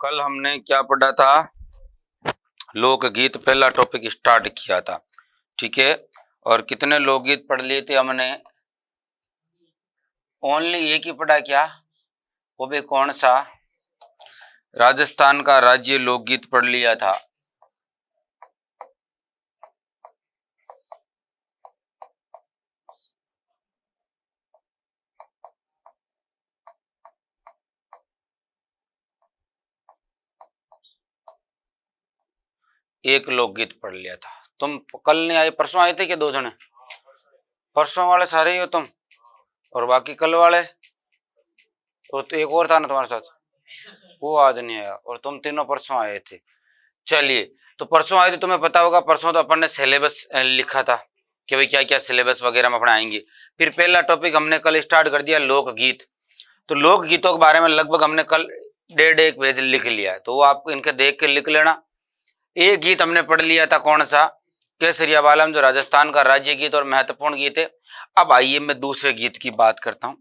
कल हमने क्या पढ़ा था? लोकगीत पहला टॉपिक स्टार्ट किया था, ठीक है। और कितने लोकगीत पढ़ लिए थे हमने? ओनली एक ही पढ़ा क्या? वो भी कौन सा? राजस्थान का राज्य लोकगीत पढ़ लिया था। एक लोकगीत पढ़ लिया था। तुम कल नहीं आए, परसों आए थे क्या? दो जने परसों वाले सारे ही हो तुम, और बाकी कल वाले तो एक और था ना तुम्हारे साथ, वो आज नहीं आया, और तुम तीनों परसों आए थे। चलिए, तो परसों आए थे, तुम्हें पता होगा परसों तो अपन ने सिलेबस लिखा था कि भाई क्या क्या सिलेबस वगैरह में पढ़ाएंगे। फिर पहला टॉपिक हमने कल स्टार्ट कर दिया लोकगीत। तो लोकगीतों के बारे में लगभग हमने कल 1.5 पेज लिख लिया है, तो वो आपको इनके देख के लिख लेना। एक गीत हमने पढ़ लिया था, कौन सा? केसरिया बालम, जो राजस्थान का राज्य गीत और महत्वपूर्ण गीत है। अब आइए मैं दूसरे गीत की बात करता हूं।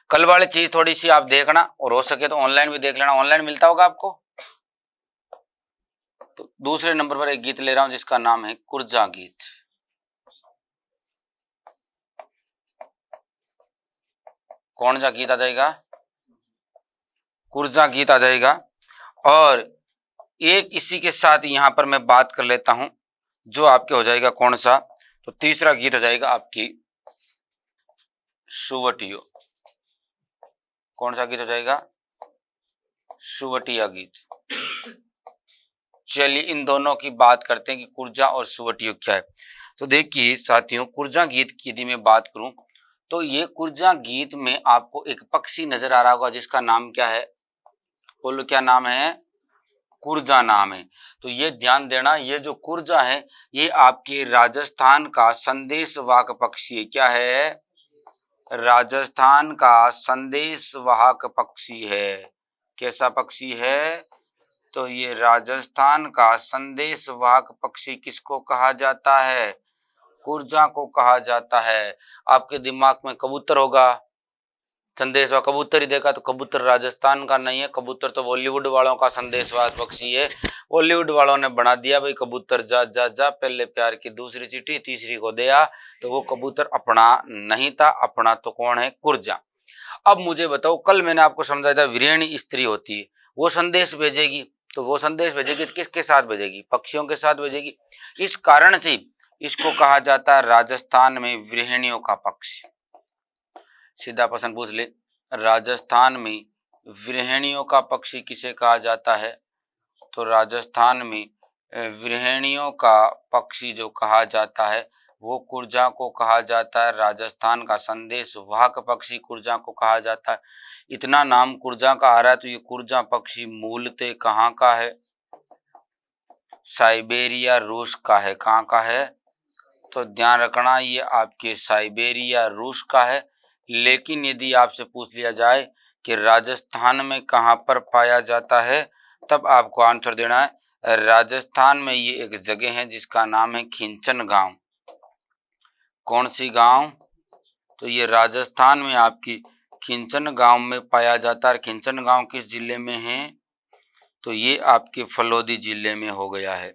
कल वाली चीज थोड़ी सी आप देखना, और हो सके तो ऑनलाइन भी देख लेना, ऑनलाइन मिलता होगा आपको। तो दूसरे नंबर पर एक गीत ले रहा हूं जिसका नाम है कुर्जा गीत। कौन सा गीत आ जाएगा? कुर्जा गीत आ जाएगा। और एक इसी के साथ यहां पर मैं बात कर लेता हूं, जो आपके हो जाएगा कौन सा? तो तीसरा गीत हो जाएगा आपकी सुवटियो। कौन सा गीत हो जाएगा? सुवटिया गीत। चलिए, इन दोनों की बात करते हैं कि कुर्जा और सुवटियो क्या है। तो देखिए साथियों, कुर्जा गीत की यदि मैं बात करूं तो ये कुर्जा गीत में आपको एक पक्षी नजर आ रहा होगा जिसका नाम क्या है? बोलो, क्या नाम है? कुर्जा नाम है। तो ये ध्यान देना, ये जो कुर्जा है ये आपके राजस्थान का संदेशवाहक पक्षी है। क्या है? राजस्थान का संदेशवाहक पक्षी है। कैसा पक्षी है? तो ये राजस्थान का संदेशवाहक पक्षी किसको कहा जाता है? कुर्जा को कहा जाता है। आपके दिमाग में कबूतर होगा, संदेशवाहक कबूतर ही देखा तो कबूतर राजस्थान का नहीं है, कबूतर तो बॉलीवुड वालों का संदेशवाहक पक्षी है। बॉलीवुड वालों ने बना दिया भाई कबूतर जा जा जा, पहले प्यार की दूसरी चिट्ठी तीसरी को दिया, तो वो कबूतर अपना नहीं था, अपना तो कौन है? कुर्जा। अब मुझे बताओ, कल मैंने आपको समझाया था विरेणी स्त्री होती है, वो संदेश भेजेगी, तो वो संदेश भेजेगी किसके साथ भेजेगी? पक्षियों के साथ भेजेगी। इस कारण से इसको कहा जाता है राजस्थान में विरहणियों का पक्षी। सीधा प्रश्न पूछ ले, राजस्थान में विरहणियों का पक्षी किसे कहा जाता है? तो राजस्थान में विरहणियों का पक्षी जो कहा जाता है वो कुर्जा को कहा जाता है। राजस्थान का संदेशवाहक पक्षी कुर्जा को कहा जाता है। इतना नाम कुर्जा का आ रहा है तो ये कुर्जा पक्षी मूलतः कहाँ का है? साइबेरिया, रूस का है। कहाँ का है? तो ध्यान रखना, ये आपके साइबेरिया, रूस का है। लेकिन यदि आपसे पूछ लिया जाए कि राजस्थान में कहाँ पर पाया जाता है, तब आपको आंसर देना है राजस्थान में ये एक जगह है जिसका नाम है खिंचन गांव। कौन सी गांव? तो ये राजस्थान में आपकी खिंचन गांव में पाया जाता है। खिंचन गांव किस जिले में है? तो ये आपके फलोदी जिले में हो गया है।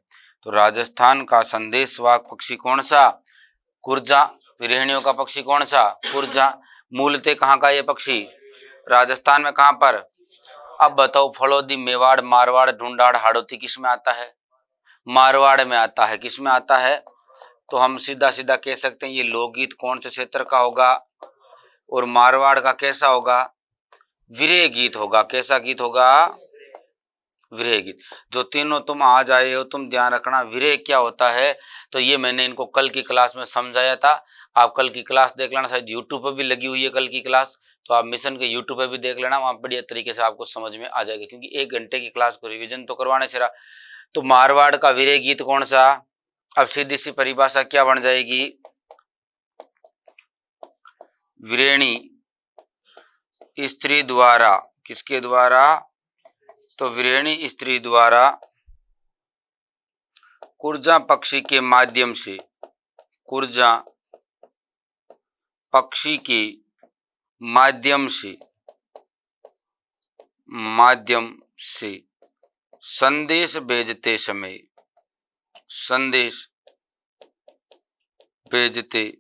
तो राजस्थान का संदेशवाहक पक्षी कौन सा? कुर्जा। विरहणियों का पक्षी कौन सा? कुर्जा। मूलतः कहाँ का ये पक्षी? राजस्थान में। कहाँ पर? अब बताओ, फलोदी, मेवाड़, मारवाड़, ढूंढाड़, हाड़ौती किस में आता है? मारवाड़ में आता है। किस में आता है? तो हम सीधा सीधा कह सकते हैं ये लोकगीत कौन से क्षेत्र का होगा? और मारवाड़ का कैसा होगा? विरह गीत होगा। कैसा गीत होगा? विरह गीत। जो तीनों तुम आज आए हो, तुम ध्यान रखना विरह क्या होता है। तो ये मैंने इनको कल की क्लास में समझाया था। आप कल की क्लास देख लेना, शायद यूट्यूब पर भी लगी हुई है कल की क्लास, तो आप मिशन के यूट्यूब पे भी देख लेना, वहाँ बढ़िया तरीके से आपको समझ में आ जाएगा, क्योंकि 1 घंटे की क्लास को रिविजन तो करवाने से रहा। तो मारवाड़ का विरह गीत कौन सा? अब सीधी सी परिभाषा क्या बन जाएगी? विरेणी स्त्री द्वारा। किसके द्वारा? तो विरेणी स्त्री द्वारा कुर्जा पक्षी के माध्यम से, कुर्जा पक्षी के माध्यम से संदेश भेजते समय, संदेश भेजते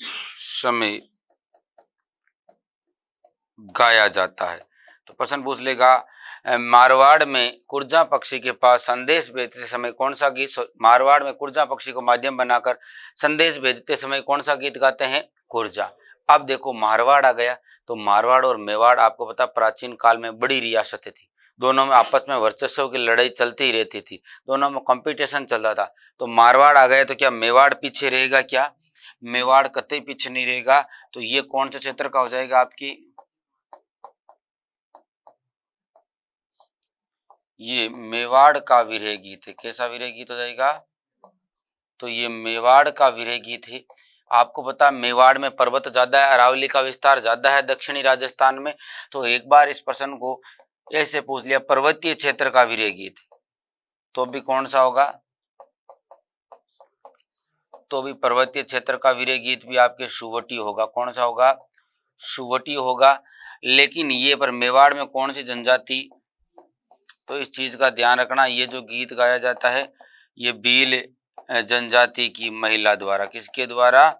समय गाया जाता है। तो प्रश्न पूछ लेगा मारवाड़ में कुर्जा पक्षी के पास संदेश भेजते समय कौन सा गीत, मारवाड़ में कुर्जा पक्षी को माध्यम बनाकर संदेश भेजते समय कौन सा गीत गाते हैं, कुर्जा। अब देखो मारवाड़ आ गया, तो मारवाड़ और मेवाड़ आपको पता प्राचीन काल में बड़ी रियासतें थी, दोनों में आपस में वर्चस्व की लड़ाई चलती ही रहती थी, दोनों में कंपटीशन चल रहा था। तो मारवाड़ आ गया तो क्या मेवाड़ पीछे रहेगा, क्या मेवाड़ कतई पीछे नहीं रहेगा। तो ये कौन से क्षेत्र का हो जाएगा, आपकी ये मेवाड़ का विरह गीत है। कैसा विरह गीत हो जाएगा, तो ये मेवाड़ का विरह गीत है। आपको पता मेवाड़ में पर्वत ज्यादा है, अरावली का विस्तार ज्यादा है दक्षिणी राजस्थान में। तो एक बार इस प्रश्न को ऐसे पूछ लिया पर्वतीय क्षेत्र का विरह गीत, तो भी कौन सा होगा, तो भी पर्वतीय क्षेत्र का विरह गीत भी आपके सुवटी होगा। कौन सा होगा, सुवटी होगा। लेकिन ये पर मेवाड़ में कौन सी जनजाति, तो इस चीज का ध्यान रखना, ये जो गीत गाया जाता है ये भील जनजाति की महिला द्वारा, किसके द्वारा,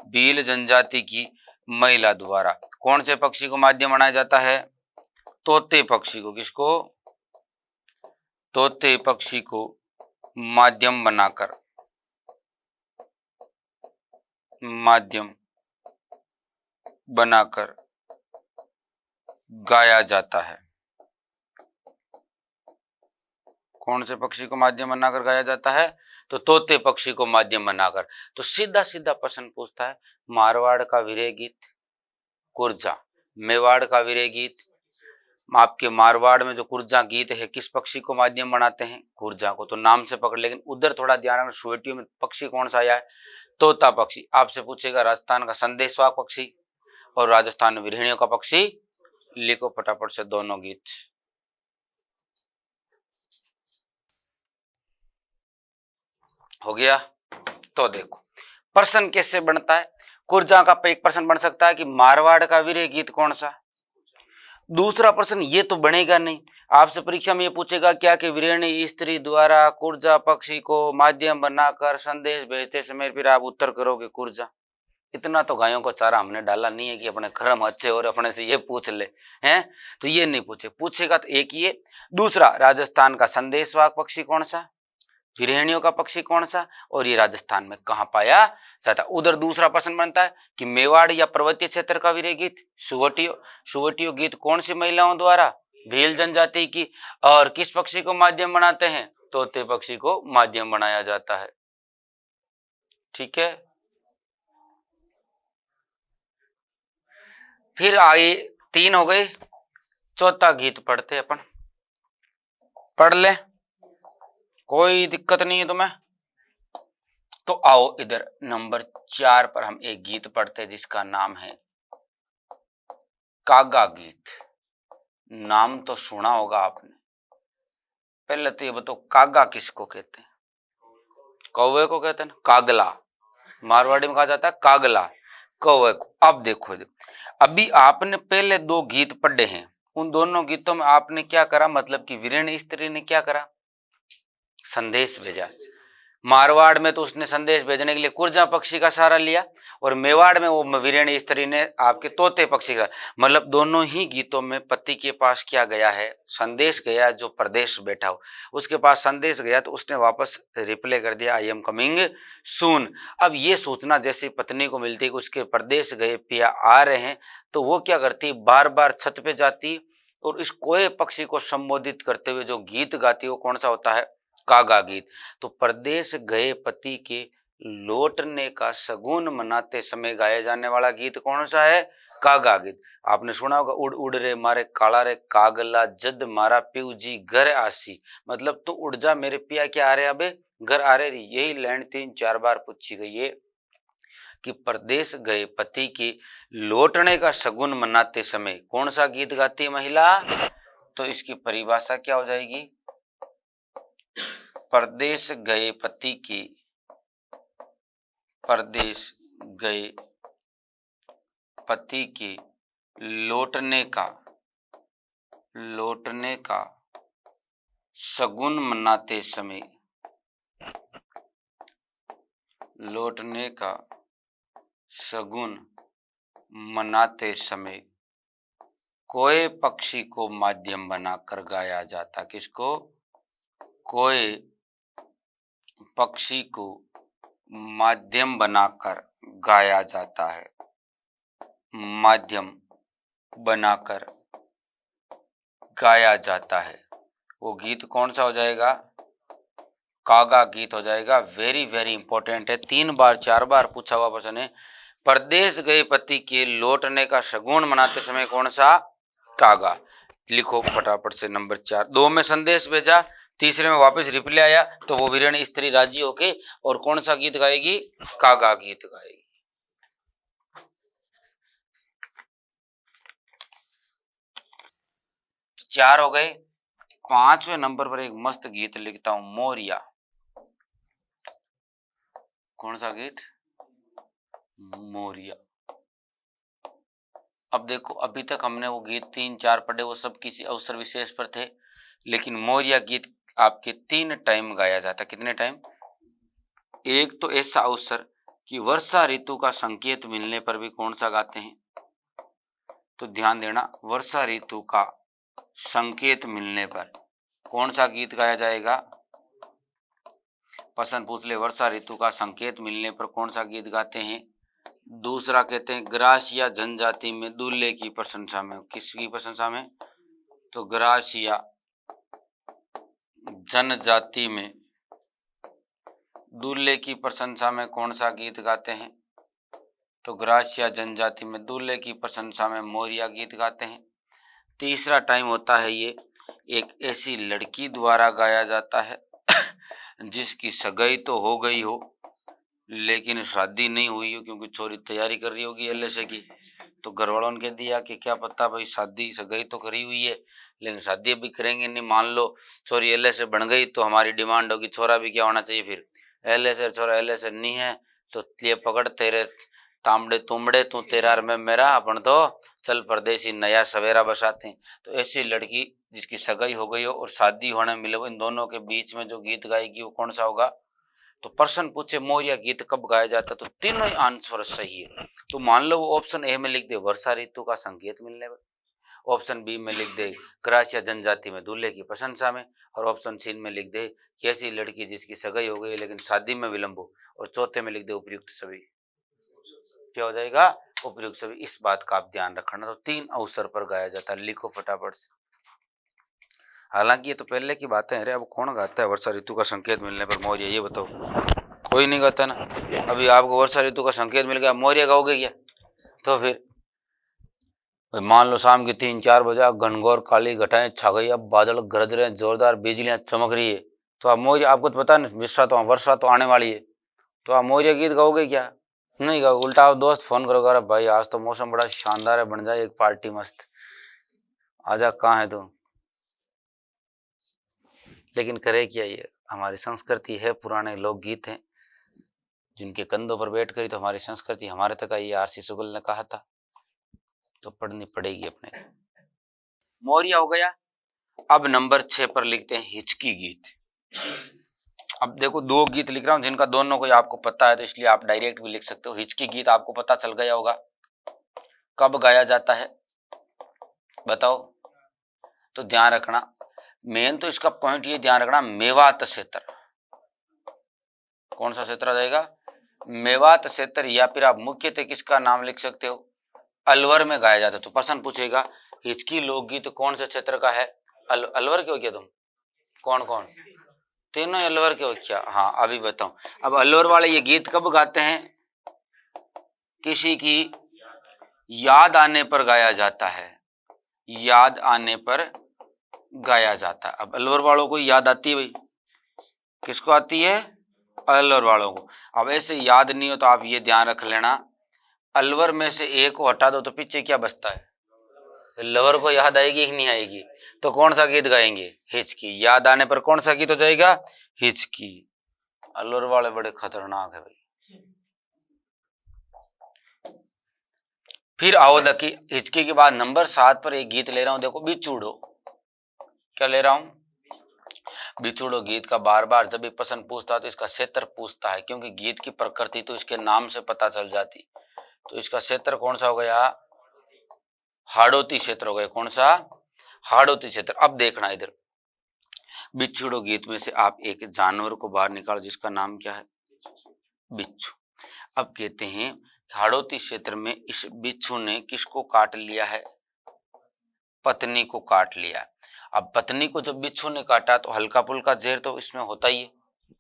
भील जनजाति की महिला द्वारा। कौन से पक्षी को माध्यम बनाया जाता है, तोते पक्षी को, किसको, तोते पक्षी को माध्यम बनाकर, माध्यम बनाकर गाया जाता है। कौन से पक्षी को माध्यम बनाकर गाया जाता है, तो तोते पक्षी को माध्यम बनाकर। तो सीधा सीधा प्रश्न पूछता है मारवाड़ का विरह गीत कुर्जा, मेवाड़ का विरह गीत, आपके मारवाड़ में जो कुर्जा गीत है किस पक्षी को माध्यम बनाते हैं, कुर्जा को, तो नाम से पकड़। लेकिन उधर थोड़ा ध्यान रखना, सुवेटियों में पक्षी कौन सा आया है, तोता पक्षी। आपसे पूछेगा राजस्थान का संदेशवाहक पक्षी और राजस्थान में विरहणियों का पक्षी, लिखो फटाफट से दोनों गीत। हो गया। तो देखो प्रश्न कैसे बनता है, कुर्जा का एक प्रश्न बन सकता है कि मारवाड़ का विरह गीत कौन सा। दूसरा प्रश्न ये तो बनेगा नहीं, आपसे परीक्षा में ये पूछेगा क्या कि विरहणी स्त्री द्वारा कुर्जा पक्षी को माध्यम बनाकर संदेश भेजते समय, फिर आप उत्तर करोगे कुर्जा। इतना तो गायों को चारा हमने डाला नहीं है कि अपने कर्म अच्छे और अपने से ये पूछ ले हैं, तो ये नहीं पूछेगा तो एक ये। दूसरा राजस्थान का संदेशवाहक पक्षी कौन सा, विरहणियों का पक्षी कौन सा, और ये राजस्थान में कहाँ पाया जाता। उधर दूसरा प्रश्न बनता है कि मेवाड़ या पर्वतीय क्षेत्र का विरह गीत सुवटियो, सुवटियो गीत कौन सी महिलाओं द्वारा, भील जनजाति की, और किस पक्षी को माध्यम बनाते हैं, तोते पक्षी को माध्यम बनाया जाता है। ठीक है, फिर आगे 3 हो गए, चौथा गीत पढ़ते अपन, पढ़ ले कोई दिक्कत नहीं है तुम्हें। तो आओ इधर नंबर 4 पर हम एक गीत पढ़ते हैं जिसका नाम है कागा गीत। नाम तो सुना होगा आपने, पहले तो ये बताओ कागा किसको कहते हैं, कौवे को कहते हैं ना, कागला मारवाड़ी में कहा जाता है कागला, कौवे को। अब देखो अभी आपने पहले 2 गीत पढ़े हैं, उन दोनों गीतों में आपने क्या करा, मतलब कि वीरेण स्त्री ने क्या करा, संदेश भेजा। मारवाड़ में तो उसने संदेश भेजने के लिए कुर्जा पक्षी का सहारा लिया, और मेवाड़ में वो वीरेणी स्त्री ने आपके तोते पक्षी का, मतलब दोनों ही गीतों में पति के पास क्या गया है, संदेश गया, जो प्रदेश बैठा हो उसके पास संदेश गया, तो उसने वापस रिप्लाई कर दिया आई एम कमिंग सून। अब ये सूचना जैसे पत्नी को मिलती है उसके प्रदेश गए पिया आ रहे हैं, तो वो क्या करती, बार बार छत पे जाती और इस कोए पक्षी को संबोधित करते हुए जो गीत गाती है वो कौन सा होता है, कागा गीत। तो परदेश गए पति के लौटने का सगुन मनाते समय गाया जाने वाला गीत कौन सा है, कागा गीत। आपने सुना होगा उड़ उड़ रे मारे काला रे कागला जद मारा पिऊ जी घर आसी, मतलब तो उड़ जा मेरे पिया क्या आ रहे अबे घर आ रहे। यही लाइन 3-4 बार पूछी गई है कि परदेश गए पति के लौटने का सगुन मनाते समय कौन सा गीत गाती है महिला, तो इसकी परिभाषा क्या हो जाएगी, परदेश गए पति की, परदेश गए पति के लौटने का लौटने का शगुन मनाते समय, लौटने का शगुन मनाते समय कोए पक्षी को माध्यम बनाकर गाया जाता। किसको? कोए पक्षी को माध्यम बनाकर गाया जाता है, माध्यम बनाकर गाया जाता है। वो गीत कौन सा हो जाएगा? कागा गीत हो जाएगा। वेरी वेरी इंपॉर्टेंट है, 3 बार 4 बार पूछा हुआ प्रश्न है। परदेश गए पति के लौटने का शगुन मनाते समय कौन सा? कागा। लिखो फटाफट से नंबर 4। 2 में संदेश भेजा, तीसरे में वापस रिप्लाई आया, तो वो वीरानी स्त्री राजी होके और कौन सा गीत गाएगी? कागा गीत गाएगी। 4 हो गए। 5वें नंबर पर एक मस्त गीत लिखता हूं, मोरिया। कौन सा गीत? मोरिया। अब देखो, अभी तक हमने वो गीत 3-4 पढ़े, वो सब किसी अवसर विशेष पर थे, लेकिन मोरिया गीत आपके 3 टाइम गाया जाता। कितने टाइम? एक तो ऐसा अवसर कि वर्षा ऋतु का संकेत मिलने पर भी कौन सा गाते हैं? तो ध्यान देना, वर्षा ऋतु का संकेत मिलने पर कौन सा गीत गाया जाएगा? प्रश्न पूछ ले, वर्षा ऋतु का संकेत मिलने पर कौन सा गीत गाते हैं? दूसरा कहते हैं ग्रासिया जनजाति में दूल्हे की प्रशंसा में। किसकी प्रशंसा में? तो ग्रासिया जनजाति में दूल्हे की प्रशंसा में कौन सा गीत गाते हैं? तो ग्रासिया जनजाति में दूल्हे की प्रशंसा में मोरिया गीत गाते हैं। तीसरा टाइम होता है ये एक ऐसी लड़की द्वारा गाया जाता है जिसकी सगाई तो हो गई हो लेकिन शादी नहीं हुई हो, क्योंकि छोरी तैयारी कर रही होगी एलएसए की, तो घर वालों ने कह दिया कि क्या पता भाई, शादी सगाई तो करी हुई है लेकिन शादी अभी करेंगे नहीं। मान लो छोरी एलएसए बन गई तो हमारी डिमांड होगी छोरा भी क्या होना चाहिए फिर एलएसए। छोरा एलएसए नहीं है तो ये पकड़ तेरे तांबड़े तुमड़े, तू तेरा और मैं मेरा, अपन तो चल परदेसी नया सवेरा बसाते हैं। तो ऐसी लड़की जिसकी सगाई हो गई हो और शादी होने मिले हो, इन दोनों के बीच में जो गीत गाएगी वो कौन सा होगा? तो प्रश्न पूछे मोरिया गीत कब गाया जाता, तो तीनों ही आंसर सही है। तो मान लो वो ऑप्शन ए में लिख दे वर्षा ऋतु का संकेत मिलने पर, ऑप्शन बी में लिख दे ग्रासिया जनजाति में दूल्हे की प्रशंसा में, और ऑप्शन सी में लिख दे कि ऐसी लड़की जिसकी सगाई हो गई लेकिन शादी में विलंब हो, और चौथे में लिख दे उपयुक्त सभी। क्या हो जाएगा? उपयुक्त सभी। इस बात का आप ध्यान रखना। तो 3 अवसर पर गाया जाता है। लिखो फटाफट से। हालांकि ये तो पहले की बातें हैं रे, अब कौन गाता है वर्षा ऋतु का संकेत मिलने पर मोरिया? ये बताओ, कोई नहीं गाता ना। अभी आपको वर्षा ऋतु का संकेत मिल गया, मोरिया गाओगे क्या? तो फिर मान लो शाम के 3-4 बजे घनघोर काली घटाएं छा गई, अब बादल गरज रहे हैं, जोरदार बिजलियां चमक रही है, तो आप मोरिया, आपको तो पता है मिश्रा तो वर्षा तो आने वाली है, तो आप मोरिया गीत गाओगे क्या? नहीं गाओ। उल्टा आप दोस्त फोन करोगे, अरे भाई आज तो मौसम बड़ा शानदार है, बन जाए एक पार्टी मस्त, आजा, कहाँ है तू? लेकिन करे क्या, ये हमारी संस्कृति है, पुराने लोकगीत हैं जिनके कंधों पर बैठ कर ही तो हमारी संस्कृति हमारे तक आई। आरसी सुगल ने कहा था, तो पढ़नी पड़ेगी अपने। मोरिया हो गया। अब नंबर 6 पर लिखते हैं हिचकी गीत। अब देखो 2 गीत लिख रहा हूं जिनका दोनों को आपको पता है, तो इसलिए आप डायरेक्ट भी लिख सकते हो। हिचकी गीत आपको पता चल गया होगा कब गाया जाता है, बताओ। तो ध्यान रखना, मेन तो इसका पॉइंट ये ध्यान रखना, मेवात क्षेत्र। कौन सा क्षेत्र आ जाएगा? मेवात क्षेत्र, या फिर आप मुख्यतः किसका नाम लिख सकते हो? अलवर में गाया जाता है। तो प्रश्न पूछेगा हिचकी लोकगीत कौन से क्षेत्र का है? अलवर के हो क्या तुम? कौन कौन? तीनों अलवर के हो क्या? हाँ, अभी बताऊं। अब अलवर वाले ये गीत कब गाते हैं? किसी की याद आने पर गाया जाता है, याद आने पर गाया जाता है। अब अलवर वालों को याद आती है भाई, किसको आती है? अलवर वालों को। अब ऐसे याद नहीं हो तो आप ये ध्यान रख लेना, अलवर में से एक को हटा दो तो पीछे क्या बचता है? लवर को याद आएगी कि नहीं आएगी? तो कौन सा गीत गाएंगे? हिचकी। याद आने पर कौन सा गीत हो जाएगा? हिचकी। अलवर वाले बड़े खतरनाक है भाई। फिर आओ देखिए, हिचकी के बाद नंबर 7 पर एक गीत ले रहा हूं, देखो, बिछुड़ो। क्या ले रहा हूं? बिछुड़ो गीत का। बार बार जब भी प्रश्न पूछता है तो इसका क्षेत्र पूछता है, क्योंकि गीत की प्रकृति तो इसके नाम से पता चल जाती। तो इसका क्षेत्र कौन सा हो गया? हाड़ौती क्षेत्र हो गया। कौन सा? हाड़ौती क्षेत्र। अब देखना इधर, बिछुड़ो गीत में से आप एक जानवर को बाहर निकालो जिसका नाम क्या है? बिच्छू। अब कहते हैं हाड़ौती क्षेत्र में इस बिच्छू ने किसको काट लिया है? पत्नी को काट लिया। अब पत्नी को जब बिच्छू ने काटा तो हल्का फुल्का जहर तो इसमें होता ही है,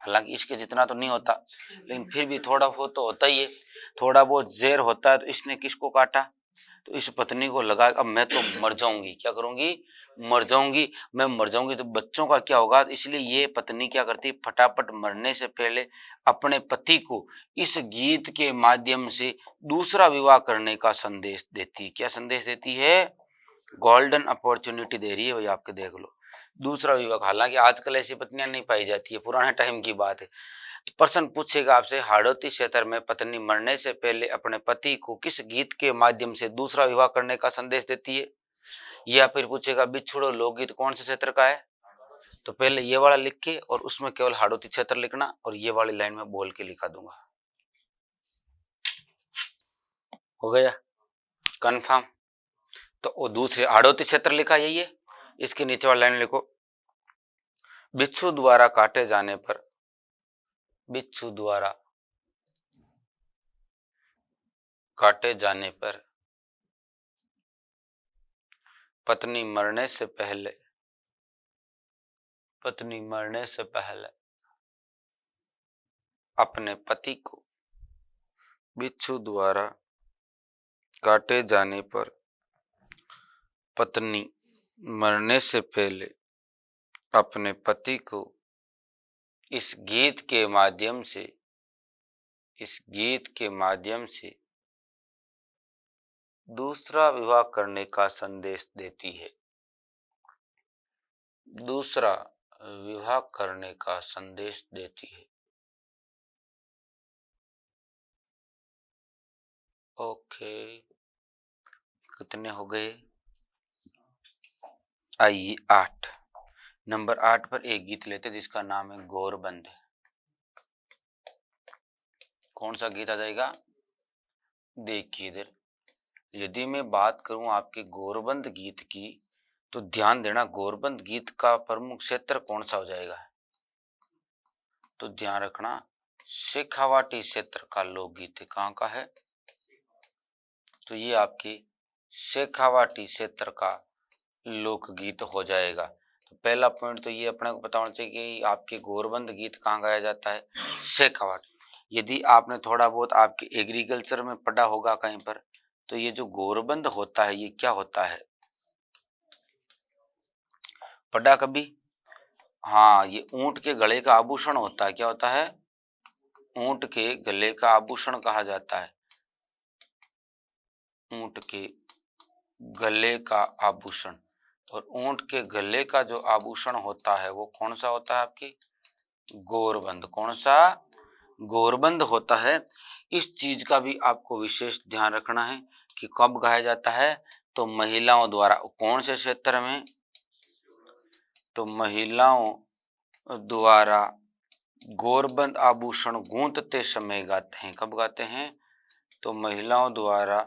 हालांकि इसके जितना तो नहीं होता, लेकिन फिर भी थोड़ा बहुत तो होता ही है, थोड़ा बहुत जहर होता है। तो इसने किसको काटा? तो इस पत्नी को लगा अब मैं तो मर जाऊंगी। क्या करूंगी? मर जाऊंगी। मैं मर जाऊंगी तो बच्चों का क्या होगा? इसलिए ये पत्नी क्या करती? फटाफट मरने से पहले अपने पति को इस गीत के माध्यम से दूसरा विवाह करने का संदेश देती। क्या संदेश देती है? गोल्डन अपॉर्चुनिटी दे रही है भाई, आपके देख लो, दूसरा विवाह। हालांकि आजकल ऐसी पत्नियां नहीं पाई जाती है, पुराने टाइम की बात है। तो प्रश्न पूछेगा आपसे, हाड़ौती क्षेत्र में पत्नी मरने से पहले अपने पति को किस गीत के माध्यम से दूसरा विवाह करने का संदेश देती है? या फिर पूछेगा बिछुड़ो लोकगीत कौन से क्षेत्र का है? तो पहले ये वाला लिख के और उसमें केवल हाड़ौती क्षेत्र लिखना, और ये वाली लाइन में बोल के लिखा दूंगा। हो गया कंफर्म? तो वो दूसरे हाड़ौती क्षेत्र लिखा यही है। इसके नीचे वाली लाइन लिखो, बिच्छू द्वारा काटे जाने पर, बिच्छू द्वारा काटे जाने पर पत्नी मरने से पहले, पत्नी मरने से पहले अपने पति को, बिच्छू द्वारा काटे जाने पर पत्नी मरने से पहले अपने पति को इस गीत के माध्यम से, इस गीत के माध्यम से दूसरा विवाह करने का संदेश देती है। दूसरा विवाह करने का संदेश देती है। ओके, कितने हो गए? आइए 8, नंबर 8 पर एक गीत लेते जिसका नाम है गोरबंद। कौन सा गीत आ जाएगा? देखिए इधर, यदि मैं बात करूं आपके गोरबंद गीत की, तो ध्यान देना गोरबंद गीत का प्रमुख क्षेत्र कौन सा हो जाएगा? तो ध्यान रखना शेखावाटी क्षेत्र का लोकगीत है। कहाँ का है? तो ये आपकी शेखावाटी क्षेत्र का लोकगीत हो जाएगा। तो पहला पॉइंट तो ये अपने को पता होना चाहिए कि आपके गोरबंद गीत कहाँ गाया जाता है? शेखावाटी। यदि आपने थोड़ा बहुत आपके एग्रीकल्चर में पढ़ा होगा कहीं पर, तो ये जो गोरबंद होता है ये क्या होता है? पढ़ा कभी? हाँ, ये ऊंट के गले का आभूषण होता है। क्या होता है? ऊंट के गले का आभूषण कहा जाता है। ऊंट के गले का आभूषण। और ऊंट के गले का जो आभूषण होता है वो कौन सा होता है? आपकी गोरबंद। कौन सा? गोरबंद होता है। इस चीज का भी आपको विशेष ध्यान रखना है कि कब गाया जाता है? तो महिलाओं द्वारा। कौन से क्षेत्र में? तो महिलाओं द्वारा गोरबंद आभूषण गूंथते समय गाते हैं। कब गाते हैं? तो महिलाओं द्वारा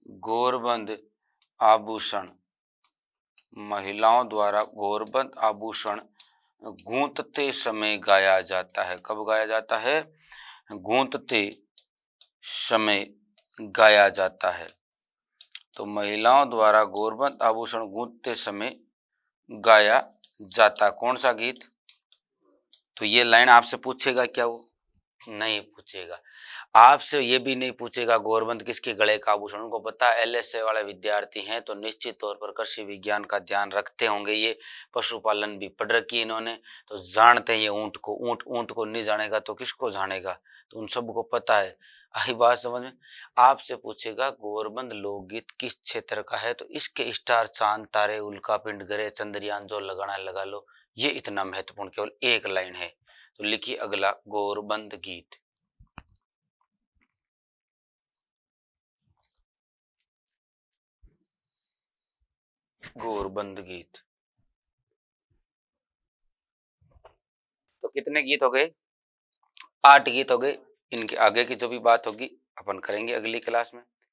गोरबंद आभूषण, महिलाओं द्वारा गोरबंद आभूषण गूंथते समय गाया जाता है। कब गाया जाता है? गूंथते समय गाया जाता है। तो महिलाओं द्वारा गोरबंद आभूषण गूंथते समय गाया जाता। कौन सा गीत? तो ये लाइन आपसे पूछेगा क्या? वो नहीं पूछेगा। आपसे ये भी नहीं पूछेगा गोरबंद किसके गले का आभूषण। उनको पता है एलएसए वाले विद्यार्थी हैं तो निश्चित तौर पर कृषि विज्ञान का ध्यान रखते होंगे। ये पशुपालन भी पढ़ रखी है इन्होंने, तो जानते हैं ये ऊंट को। ऊंट को नहीं जानेगा तो किसको जानेगा? तो उन सबको पता है। आई बात समझ में? आपसे पूछेगा गोरबंद लोकगीत किस क्षेत्र का है, तो इसके स्टार चांद तारे उल्का पिंड ग्रह चंद्रयान जो लगाना लगा लो, ये इतना महत्वपूर्ण केवल एक लाइन है। तो लिखिए अगला गोरबंद गीत। गोरबंद गीत तो कितने गीत हो गए? 8 गीत हो गए। इनके आगे की जो भी बात होगी अपन करेंगे अगली क्लास में।